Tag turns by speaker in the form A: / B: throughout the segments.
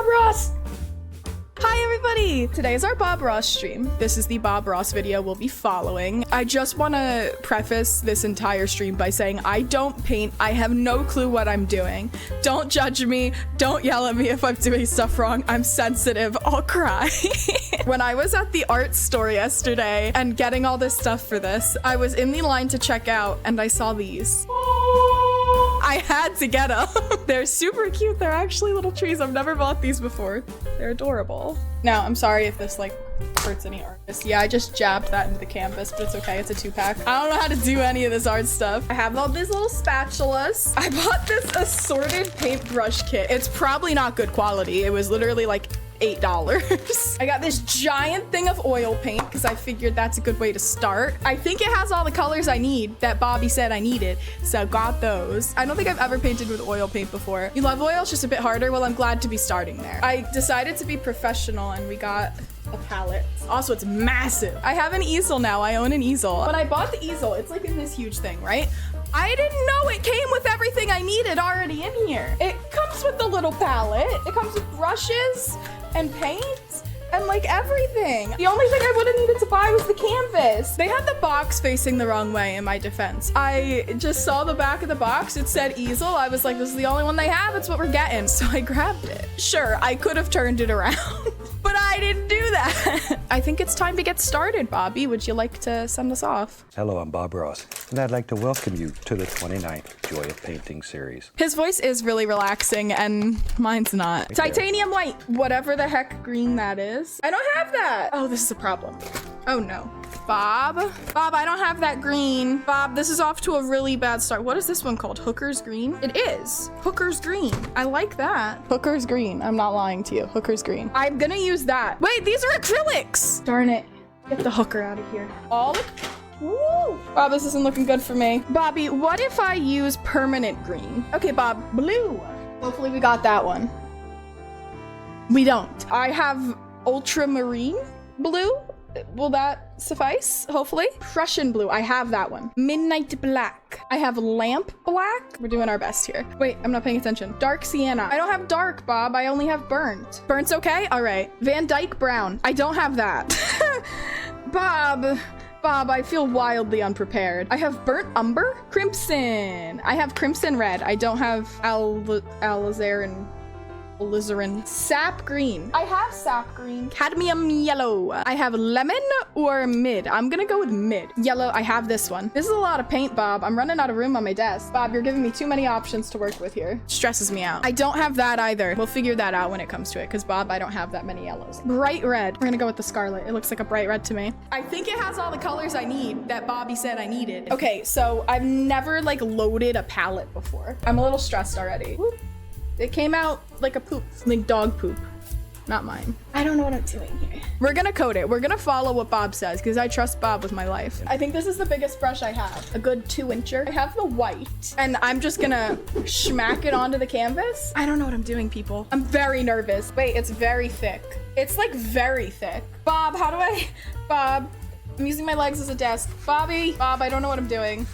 A: Bob Ross! Hi everybody! Today is our Bob Ross stream. This is the Bob Ross video we'll be following. I just want to preface this entire stream by saying I don't paint. I have no clue what I'm doing. Don't judge me. Don't yell at me if I'm doing stuff wrong. I'm sensitive. I'll cry. When I was at the art store yesterday and getting all this stuff for this, I was in the line to check out and I saw these. I had to get them. They're super cute. They're actually little trees. I've never bought these before. They're adorable. Now, I'm sorry if this like hurts any artists. Yeah, I just jabbed that into the canvas, but it's okay. It's a 2-pack. I don't know how to do any of this art stuff. I have all these little spatulas. I bought this assorted paintbrush kit. It's probably not good quality. It was literally like $8. I got this giant thing of oil paint because I figured that's a good way to start. I think it has all the colors I need that Bobby said I needed, so got those. I don't think I've ever painted with oil paint before. You love oil, it's just a bit harder. Well, I'm glad to be starting there. I decided to be professional and we got a palette. Also, it's massive. I have an easel now. I own an easel. When I bought the easel, it's like in this huge thing, right? I didn't know it came with everything I needed already in here. It comes with the little palette. It comes with brushes and paints and like everything. The only thing I would have needed to buy was the canvas. They had the box facing the wrong way in my defense. I just saw the back of the box. It said easel. I was like, this is the only one they have. It's what we're getting. So I grabbed it. Sure, I could have turned it around, but I didn't do that. I think it's time to get started, Bobby. Would you like to send us off?
B: Hello, I'm Bob Ross, and I'd like to welcome you to the 29th Joy of Painting series.
A: His voice is really relaxing and mine's not. Titanium white, whatever the heck green that is. I don't have that. Oh, this is a problem. Oh no. Bob, I don't have that green. Bob, this is off to a really bad start. What is this one called? Hooker's Green? It is. Hooker's Green. I like that. Hooker's Green. I'm not lying to you. Hooker's Green. I'm gonna use that. Wait, these are acrylics. Darn it. Get the hooker out of here. All Woo! Bob, this isn't looking good for me. Bobby, what if I use permanent green? Okay, Bob, blue. Hopefully we got that one. We don't. I have ultramarine blue. Will that suffice? Hopefully. Prussian blue. I have that one. Midnight black. I have lamp black. We're doing our best here. Wait, I'm not paying attention. Dark sienna. I don't have dark, Bob. I only have burnt. Burnt's okay? All right. Van Dyke brown. I don't have that. Bob, I feel wildly unprepared. I have burnt umber. Crimson. I have crimson red. I don't have alizarin. Sap green. I have sap green. Cadmium yellow. I have lemon or mid. I'm gonna go with mid. Yellow, I have this one. This is a lot of paint, Bob. I'm running out of room on my desk. Bob, you're giving me too many options to work with here. Stresses me out. I don't have that either. We'll figure that out when it comes to it, because Bob, I don't have that many yellows. Bright red. We're gonna go with the scarlet. It looks like a bright red to me. I think it has all the colors I need that Bobby said I needed. Okay, so I've never like loaded a palette before. I'm a little stressed already. Whoop. It came out like a poop, like dog poop, not mine. I don't know what I'm doing here. We're gonna coat it. We're gonna follow what Bob says because I trust Bob with my life. I think this is the biggest brush I have, a good 2-incher. I have the white and I'm just gonna smack it onto the canvas. I don't know what I'm doing, people. I'm very nervous. Wait, it's very thick. It's like very thick. Bob, how do I, Bob, I'm using my legs as a desk. Bob, I don't know what I'm doing.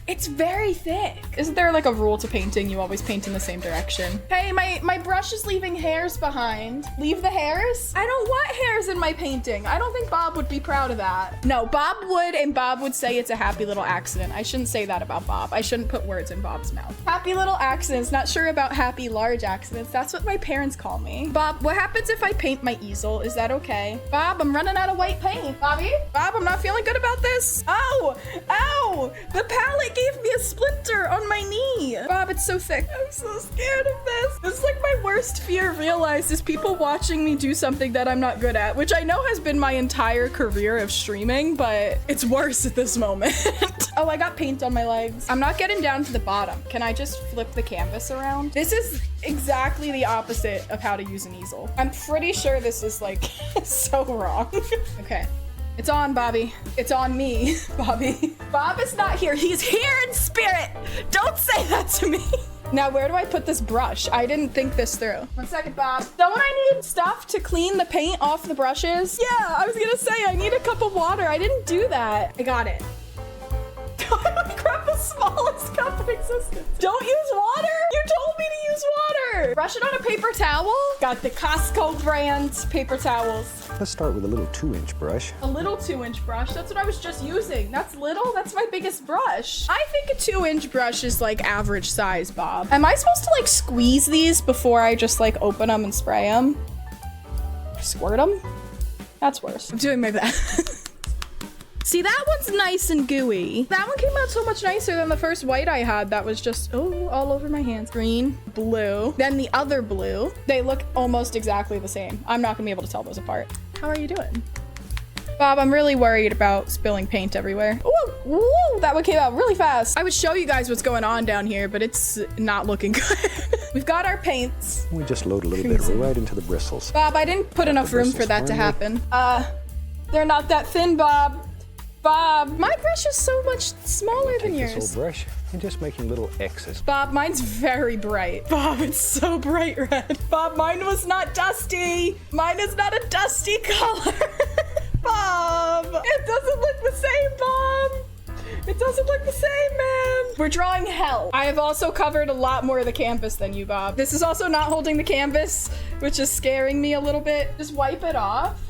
A: It's very thick. Isn't there like a rule to painting? You always paint in the same direction. Hey, my brush is leaving hairs behind. Leave the hairs? I don't want hairs in my painting. I don't think Bob would be proud of that. No, Bob would, and Bob would say it's a happy little accident. I shouldn't say that about Bob. I shouldn't put words in Bob's mouth. Happy little accidents. Not sure about happy large accidents. That's what my parents call me. Bob, what happens if I paint my easel? Is that okay? Bob, I'm running out of white paint. Bobby? Bob, I'm not feeling good about this. Oh, ow, the palette gave me a splinter on my knee. Bob, it's so thick. I'm so scared of this. This is like my worst fear realized is people watching me do something that I'm not good at, which I know has been my entire career of streaming, but it's worse at this moment. Oh, I got paint on my legs. I'm not getting down to the bottom. Can I just flip the canvas around? This is exactly the opposite of how to use an easel. I'm pretty sure this is like so wrong. Okay. It's on, Bobby. It's on me, Bobby. Bob is not here. He's here in spirit. Don't say that to me. Now, where do I put this brush? I didn't think this through. 1 second, Bob. Don't I need stuff to clean the paint off the brushes? Yeah, I was gonna say, I need a cup of water. I didn't do that. I got it. I grabbed the smallest cup in existence. Don't use water? You told me to use water. brush it on a paper towel. Got the Costco brand paper towels.
B: Let's start with a little 2-inch brush.
A: A little 2-inch brush. That's what I was just using. That's little. That's my biggest brush. I think a 2-inch brush is like average size, Bob. Am I supposed to like squeeze these before I just like open them and spray them? Squirt them? That's worse. I'm doing my best. See, that one's nice and gooey. That one came out so much nicer than the first white I had that was just, oh, all over my hands. Green, blue, then the other blue. They look almost exactly the same. I'm not gonna be able to tell those apart. How are you doing? Bob, I'm really worried about spilling paint everywhere. Ooh, ooh, that one came out really fast. I would show you guys what's going on down here, but it's not looking good. We've got our paints.
B: We just load a little bit right into the bristles.
A: Bob, I didn't put enough room for that to happen. They're not that thin, Bob. Bob, my brush is so much smaller than yours.
B: This whole brush and just making little X's.
A: Bob, mine's very bright. Bob, it's so bright red. Bob, mine was not dusty. Mine is not a dusty color. Bob, it doesn't look the same, Bob. It doesn't look the same, man. We're drawing hell. I have also covered a lot more of the canvas than you, Bob. This is also not holding the canvas, which is scaring me a little bit. Just wipe it off.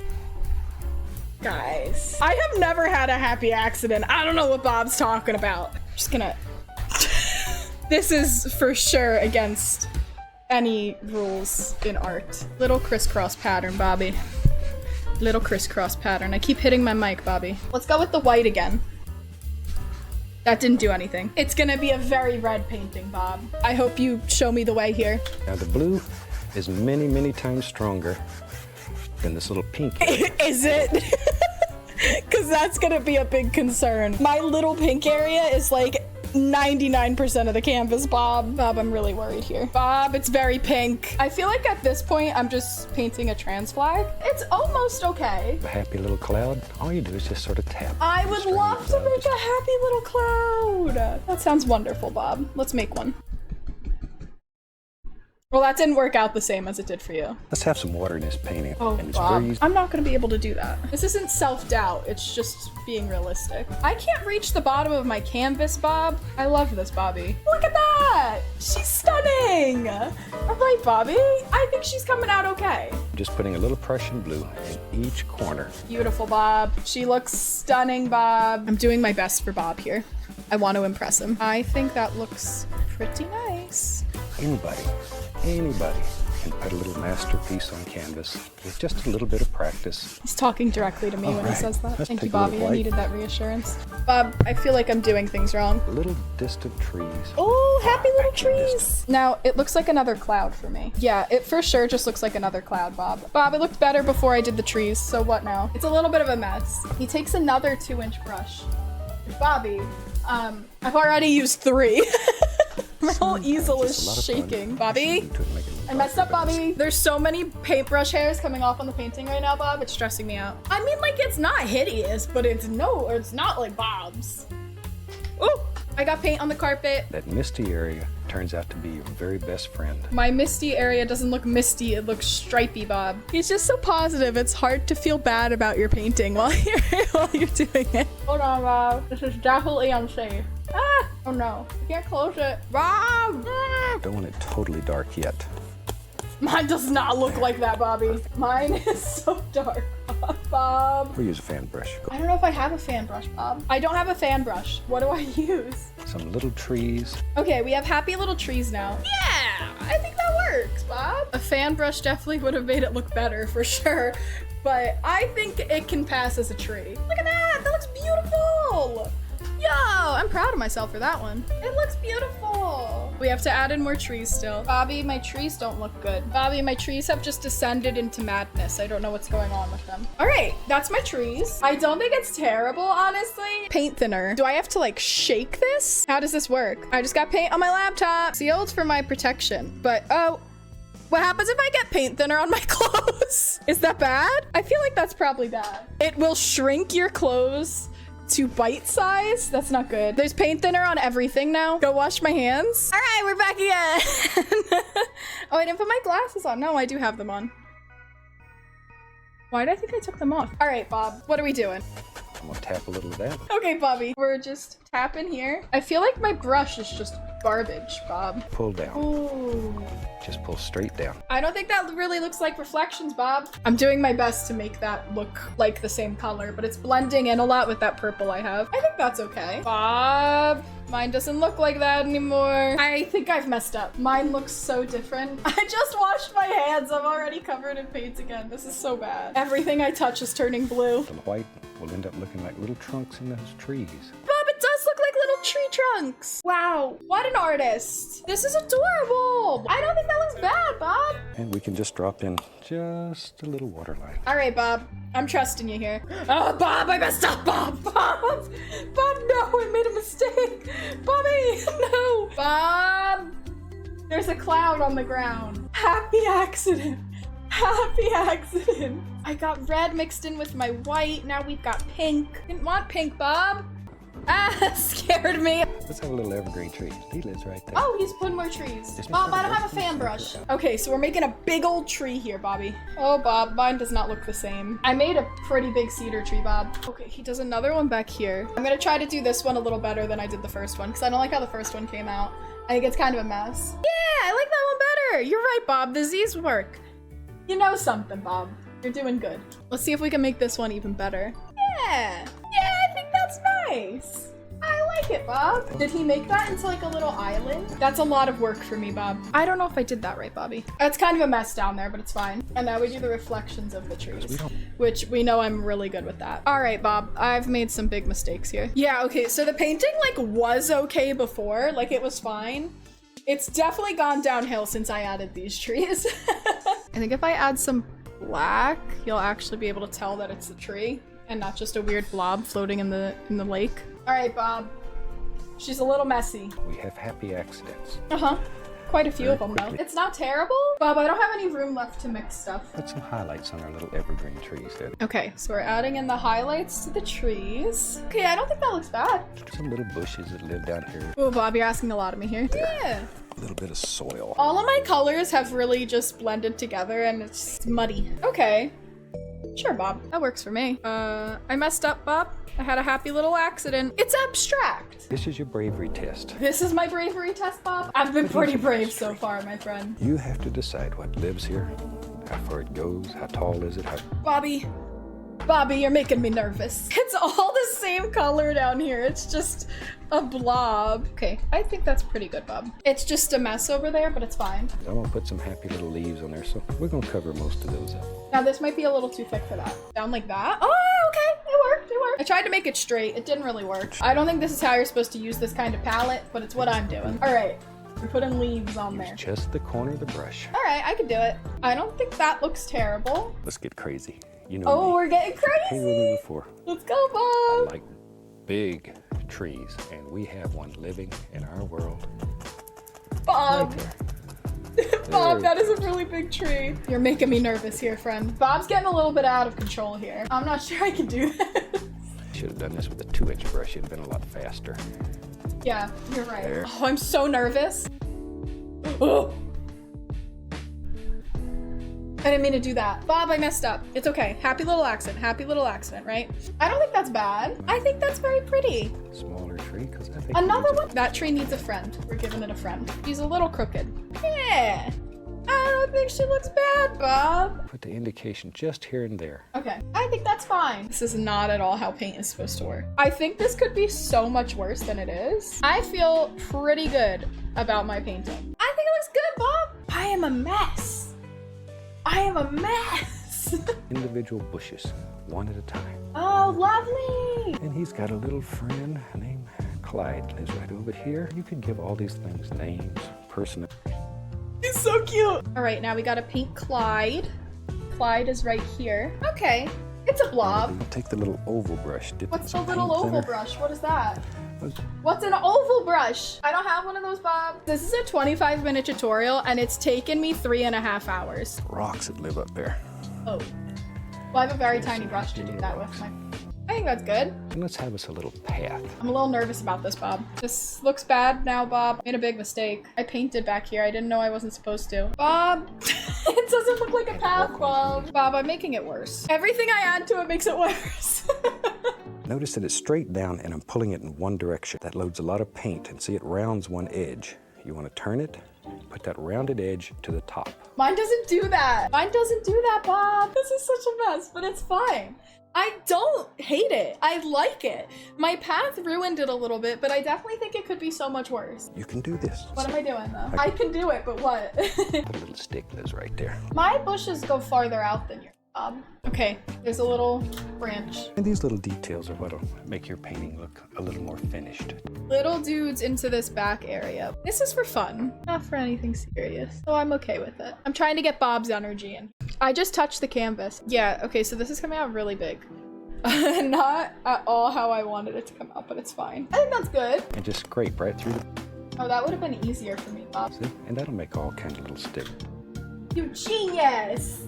A: Guys, I have never had a happy accident. I don't know what Bob's talking about. I'm just gonna... This is for sure against any rules in art. Little crisscross pattern, Bobby. Little crisscross pattern. I keep hitting my mic, Bobby. Let's go with the white again. That didn't do anything. It's gonna be a very red painting, Bob. I hope you show me the way here.
B: Now the blue is many, many times stronger than this little pink area.
A: Is it? Because that's gonna be a big concern. My little pink area is like 99% of the canvas, Bob. Bob, I'm really worried here. Bob, it's very pink. I feel like at this point, I'm just painting a trans flag. It's almost okay.
B: A happy little cloud, all you do is just sort of tap.
A: I would love to make a happy little cloud. That sounds wonderful, Bob. Let's make one. Well, that didn't work out the same as it did for you.
B: Let's have some water in this painting.
A: Oh,
B: and it's
A: Bob.
B: very easy.
A: I'm not gonna be able to do that. This isn't self-doubt, it's just being realistic. I can't reach the bottom of my canvas, Bob. I love this, Bobby. Look at that! She's stunning! All right, Bobby. I think she's coming out okay.
B: Just putting a little Prussian blue in each corner.
A: Beautiful, Bob. She looks stunning, Bob. I'm doing my best for Bob here. I want to impress him. I think that looks pretty nice.
B: Anybody can put a little masterpiece on canvas with just a little bit of practice.
A: He's talking directly to me when he says that.
B: Let's
A: Thank you,
B: take a little
A: Bobby. I
B: white.
A: needed that reassurance. Bob, I feel like I'm doing things wrong.
B: Little distant trees.
A: Oh, happy little
B: Actually,
A: trees. Now, it looks like another cloud for me. Yeah, it for sure just looks like another cloud, Bob. Bob, it looked better before I did the trees, so what now? It's a little bit of a mess. He takes another 2-inch brush. Bobby, I've already used 3. My whole easel is shaking. Bobby? I messed up, Bobby. There's so many paintbrush hairs coming off on the painting right now, Bob. It's stressing me out. I mean, like, it's not hideous, but it's not like Bob's. Ooh, I got paint on the carpet.
B: That misty area turns out to be your very best friend.
A: My misty area doesn't look misty, it looks stripey, Bob. He's just so positive. It's hard to feel bad about your painting while you're doing it. Hold on, Bob. This is definitely unsafe. Ah! Oh no. I can't close it. Bob!
B: Don't want it totally dark yet.
A: Mine does not look like that, Bobby. Mine is so dark, Bob.
B: We'll use a fan brush.
A: I don't know if I have a fan brush, Bob. I don't have a fan brush. What do I use?
B: Some little trees.
A: Okay, we have happy little trees now. Yeah, I think that works, Bob. A fan brush definitely would have made it look better for sure, but I think it can pass as a tree. Look at that, that looks beautiful. Yo, I'm proud of myself for that one. It looks beautiful. We have to add in more trees still. Bobby, my trees don't look good. Bobby, my trees have just descended into madness. I don't know what's going on with them. All right, that's my trees. I don't think it's terrible, honestly. Paint thinner. Do I have to like shake this? How does this work? I just got paint on my laptop. Sealed for my protection, but oh, what happens if I get paint thinner on my clothes? Is that bad? I feel like that's probably bad. It will shrink your clothes to bite size. That's not good. There's paint thinner on everything now. Go wash my hands. All right, we're back again. Oh, I didn't put my glasses on. No, I do have them on. Why did I think I took them off? All right, Bob, what are we doing?
B: I'm gonna tap a little of that.
A: Okay, Bobby, we're just tapping here. I feel like my brush is just garbage, Bob.
B: Pull down.
A: Ooh.
B: just pull straight down.
A: I don't think that really looks like reflections, Bob. I'm doing my best to make that look like the same color, but it's blending in a lot with that purple I have. I think that's okay. Bob, mine doesn't look like that anymore. I think I've messed up. Mine looks so different. I just washed my hands. I'm already covered in paint again. This is so bad. Everything I touch is turning blue.
B: The white will end up looking like little trunks in those trees.
A: Bob, it does look like little tree trunks. Wow, what an artist. This is adorable. I don't think that looks bad, Bob.
B: And we can just drop in just a little water line.
A: All right, Bob, I'm trusting you here. Oh, Bob, I messed up, Bob. Bob, no, I made a mistake. Bobby, no. Bob, there's a cloud on the ground. Happy accident. Happy accident. I got red mixed in with my white. Now we've got pink. Didn't want pink, Bob. Ah, scared me.
B: Let's have a little evergreen tree. He lives right there.
A: Oh, he's putting more trees. Bob, I don't have a fan brush. Okay, so we're making a big old tree here, Bobby. Oh, Bob, mine does not look the same. I made a pretty big cedar tree, Bob. Okay, he does another one back here. I'm gonna try to do this one a little better than I did the first one, because I don't like how the first one came out. I think it's kind of a mess. Yeah, I like that one better. You're right, Bob. The Z's work. You know something, Bob. You're doing good. Let's see if we can make this one even better. Yeah, I think that's nice. I like it, Bob. Did he make that into like a little island? That's a lot of work for me, Bob. I don't know if I did that right, Bobby. That's kind of a mess down there, but it's fine. And now we do the reflections of the trees, which we know I'm really good with that. All right, Bob, I've made some big mistakes here. Yeah, okay, so the painting like was okay before, like it was fine. It's definitely gone downhill since I added these trees. I think if I add some black, you'll actually be able to tell that it's a tree and not just a weird blob floating in the lake. All right, Bob. She's a little messy.
B: We have happy accidents.
A: Uh-huh. Quite a few of them, though. It's not terrible. Bob, I don't have any room left to mix stuff.
B: Put some highlights on our little evergreen trees there.
A: Okay, so we're adding in the highlights to the trees. Okay, I don't think that looks bad.
B: Some little bushes that live down here.
A: Oh, Bob, you're asking a lot of me here.
B: There.
A: Yeah.
B: A little bit of soil.
A: All of my colors have really just blended together and it's muddy. Okay. Sure, Bob. That works for me. I messed up, Bob. I had a happy little accident. It's abstract.
B: This is your bravery test.
A: This is my bravery test, Bob? I've been pretty brave so far, my friend.
B: You have to decide what lives here, how far it goes, how tall is it, how...
A: Bobby, you're making me nervous. It's all the same color down here. It's just a blob. Okay, I think that's pretty good, Bob. It's just a mess over there, but it's fine.
B: I'm gonna put some happy little leaves on there, so we're gonna cover most of those up.
A: Now this might be a little too thick for that. Down like that? Oh, okay, it worked. I tried to make it straight. It didn't really work. I don't think this is how you're supposed to use this kind of palette, but it's what I'm doing. All right, we're putting leaves on there.
B: Just the corner of the brush.
A: All right, I can do it. I don't think that looks terrible.
B: Let's get crazy. You know
A: Oh,
B: me.
A: we're getting
B: Painted with me
A: crazy.
B: before.
A: Let's go, Bob.
B: I like big trees, and we have one living in our world.
A: Bob.
B: Right there.
A: Bob,
B: There
A: that is a really big tree. You're making me nervous here, friend. Bob's getting a little bit out of control here. I'm not sure I can do this.
B: Should have done this with a 2-inch brush. It'd been a lot faster.
A: Yeah, you're right.
B: There.
A: Oh, I'm so nervous. Oh. I didn't mean to do that. Bob, I messed up. It's okay. Happy little accident, right? I don't think that's bad. I think that's very pretty.
B: Smaller tree, because I think...
A: Another one? That tree needs a friend. We're giving it a friend. She's a little crooked. Yeah. I don't think she looks bad, Bob.
B: Put the indication just here and there.
A: Okay, I think that's fine. This is not at all how paint is supposed to work. I think this could be so much worse than it is. I feel pretty good about my painting. I think it looks good, Bob. I am a mess. I am a mess.
B: Individual bushes, one at a time.
A: Oh, lovely.
B: And he's got a little friend named Clyde. Lives right over here. You can give all these things names, person.
A: He's so cute. All right, now we gotta paint Clyde. Clyde is right here. Okay, it's a blob.
B: Take the little oval brush. Dip
A: What's
B: in
A: the
B: some
A: little
B: paint
A: oval
B: thinner.
A: brush? What is that? What's an oval brush? I don't have one of those, Bob. This is a 25-minute tutorial, and it's taken me 3.5 hours.
B: Rocks that live up there.
A: Oh. Well, I have a very tiny brush to do that with. I think that's good.
B: And let's have us a little path.
A: I'm a little nervous about this, Bob. This looks bad now, Bob. Made a big mistake. I painted back here. I didn't know I wasn't supposed to. Bob, it doesn't look like a path, Bob. Bob, I'm making it worse. Everything I add to it makes it worse.
B: Notice that it's straight down and I'm pulling it in one direction. That loads a lot of paint, and see it rounds one edge. You want to turn it Put that rounded edge to the top.
A: Mine doesn't do that. Mine doesn't do that, Bob. This is such a mess, but it's fine. I don't hate it. I like it. My path ruined it a little bit, but I definitely think it could be so much worse.
B: You can do this.
A: What am I doing though? I can do it, but what?
B: The little stick lives right there.
A: My bushes go farther out than yours, Bob. Okay, there's a little branch.
B: And these little details are what'll make your painting look a little more finished.
A: Little dudes into this back area. This is for fun, not for anything serious. So I'm okay with it. I'm trying to get Bob's energy in. I just touched the canvas. Yeah, okay, so this is coming out really big. Not at all how I wanted it to come out, but it's fine. I think that's good.
B: And just scrape right through the...
A: Oh, that would have been easier for me, Bob.
B: See? And that'll make all kinds of little sticks.
A: You genius!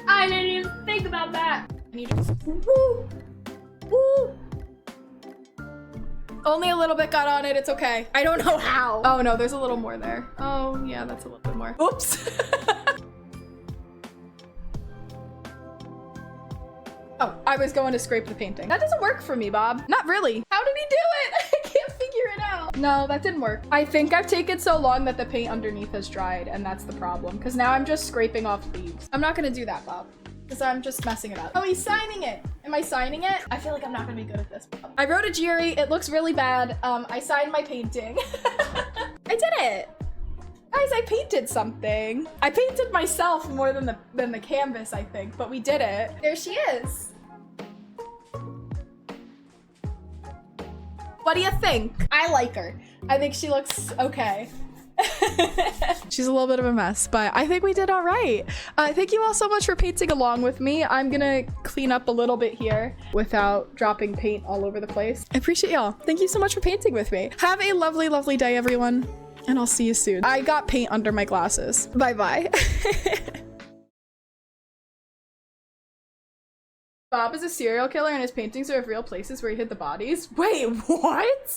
A: I didn't even think about that. And you just... Woo! Woo! Only a little bit got on it, it's okay. I don't know how. Oh no, there's a little more there. Oh yeah, that's a little bit more. Oops. Oh, I was going to scrape the painting. That doesn't work for me, Bob. Not really. How did he do it? I can't figure it out. No, that didn't work. I think I've taken so long that the paint underneath has dried, and that's the problem. Because now I'm just scraping off leaves. I'm not gonna do that, Bob. Because I'm just messing it up. Oh, he's signing it. Am I signing it? I feel like I'm not gonna be good at this, Bob. I wrote Ajiri. It looks really bad. I signed my painting. I did it. Guys, I painted something. I painted myself more than the canvas, I think, but we did it. There she is. What do you think? I like her. I think she looks okay. She's a little bit of a mess, but I think we did all right. Thank you all so much for painting along with me. I'm gonna clean up a little bit here without dropping paint all over the place. I appreciate y'all. Thank you so much for painting with me. Have a lovely, lovely day, everyone. And I'll see you soon. I got paint under my glasses. Bye-bye. Bob is a serial killer and his paintings are of real places where he hid the bodies. Wait, what?